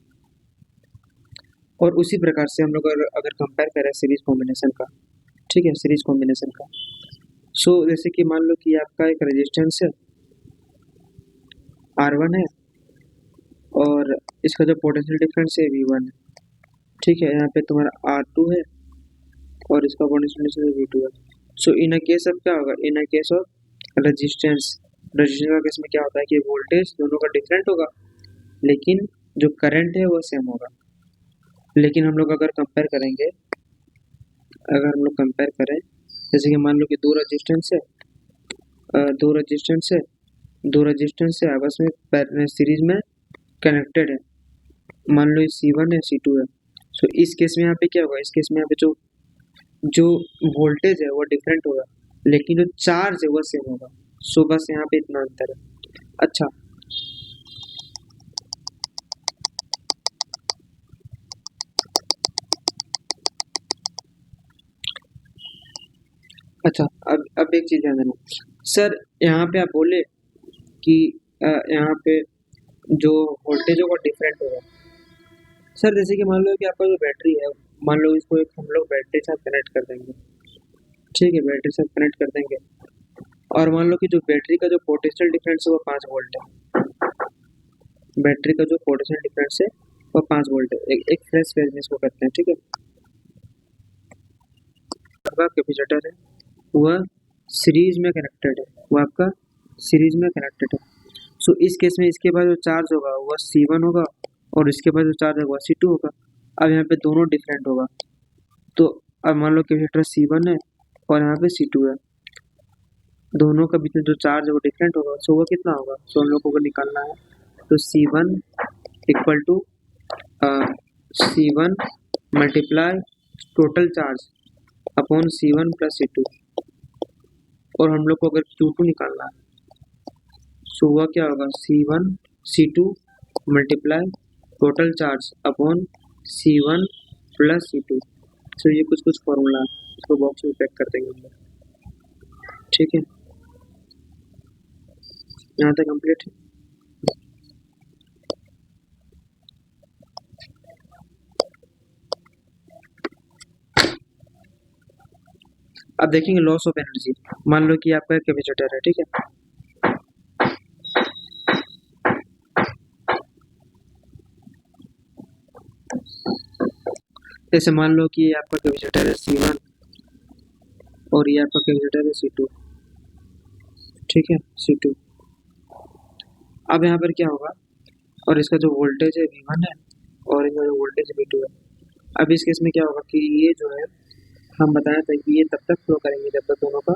और उसी प्रकार से हम लोग अगर कंपेयर करें सीरीज कॉम्बिनेशन का, ठीक है, सीरीज कॉम्बिनेशन का। सो जैसे कि मान लो कि आपका एक रेजिस्टेंस है R1 है और इसका जो पोटेंशियल डिफरेंस है V1 है, ठीक है। यहाँ पे तुम्हारा R2 है और इसका पोटेंशियल डिफरेंस V2 है। सो इन अ केस ऑफ क्या होगा, in a case of resistance, resistance का केस में क्या होता है कि वोल्टेज दोनों का डिफरेंट होगा लेकिन जो करंट है वो सेम होगा। लेकिन हम लोग अगर कंपेयर करेंगे, अगर हम लोग कंपेयर करें, जैसे कि मान लो कि दो रेजिस्टेंस है, दो रेजिस्टेंस है, दो रेजिस्टेंस है आपस में सीरीज में कनेक्टेड है, मान लो ये C1 है C2 है। सो इस केस में यहाँ पे क्या होगा, इस केस में यहाँ पे जो जो वोल्टेज है वो डिफरेंट होगा लेकिन जो चार्ज है वो सेम होगा। सो बस यहाँ पे इतना अंतर है। अच्छा, अच्छा, अब एक चीज ध्यान देना सर, यहाँ पे आप बोले कि यहाँ पे जो वोल्टेज होगा डिफरेंट होगा। सर जैसे कि मान लो कि आपका जो बैटरी है, मान लो इसको एक हम लोग बैटरी के साथ कनेक्ट कर देंगे, ठीक है, बैटरी से कनेक्ट कर देंगे और मान लो कि जो बैटरी का जो पोटेंशियल डिफरेंस है वो 5 वोल्ट है, बैटरी का जो पोटेंशियल डिफरेंस है वो 5 वोल्ट है, एक फ्रेश फेज में इसको करते हैं, ठीक है। आपका कैपेसिटर है वह सीरीज में कनेक्टेड है, वो आपका सीरीज में कनेक्टेड है। सो इस केस में इसके बाद जो चार्ज होगा वह C1 होगा और इसके बाद जो चार्ज होगा C2 होगा। अब यहाँ पे दोनों डिफरेंट होगा, तो अब मान लो कैपेसिटर C1 है और यहाँ पे C2 है, दोनों का बीच में जो चार्ज है वो डिफरेंट होगा। सो वो कितना होगा, सो हम लोगों को निकालना है, तो C1 equal to C1 multiply total charge upon C1 plus C2, और हम लोग को अगर Q2 निकालना है सो वह क्या होगा, C1 C2 multiply total charge upon C1 plus C2। सो ये कुछ कुछ फॉर्मूला है, इसको बॉक्स में पैक कर देंगे हम लोग, ठीक है। यहाँ तक कंप्लीट है। अब देखेंगे लॉस ऑफ एनर्जी। मान लो कि आपका कैपेसिटर है, ठीक है, जैसे मान लो कि आपका कैपेसिटर है C1 और ये आपका कैपेसिटर है C2, ठीक है, C2। अब यहाँ पर क्या होगा, और इसका जो वोल्टेज है V1 है और इसका जो वोल्टेज V2 है। अब इस केस में क्या होगा कि ये जो है हम बताया था कि ये तब तक फ्लो करेंगे जब तक दोनों का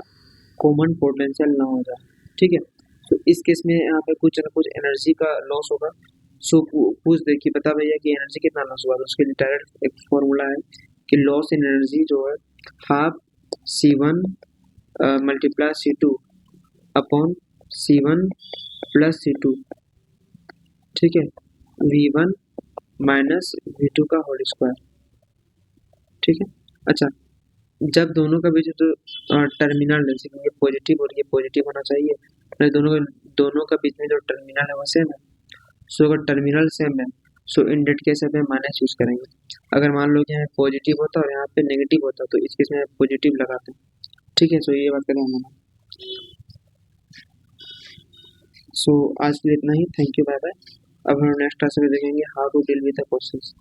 कॉमन पोटेंशियल ना हो जाए, ठीक है। तो इस केस में यहाँ पे कुछ ना कुछ एनर्जी का लॉस होगा। सो पूछ दे कि बता भैया कि एनर्जी कितना लॉस हुआ, तो उसके लिए डायरेक्ट एक फॉर्मूला है कि लॉस इन एनर्जी जो है half C1 multiply C2 upon C1 plus C2, ठीक है, V1 माइनस V2 का होल स्क्वायर, ठीक है। अच्छा, जब दोनों का बीच जो टर्मिनल है, जैसे कि ये पॉजिटिव और ये पॉजिटिव होना चाहिए, और दोनों का बीच में जो टर्मिनल है वो सेम है। सो अगर टर्मिनल सेम है सो इन डेट केस में माइनस यूज करेंगे। अगर मान लो कि यहाँ पॉजिटिव होता और यहाँ पे नेगेटिव होता तो इस केस में पॉजिटिव लगाते हैं, ठीक है। सो ये बात करें हम। सो आज के लिए इतना ही, थैंक यू, बाय बाय। अब हम नेक्स्ट क्लास में देखेंगे how to deal with the questions.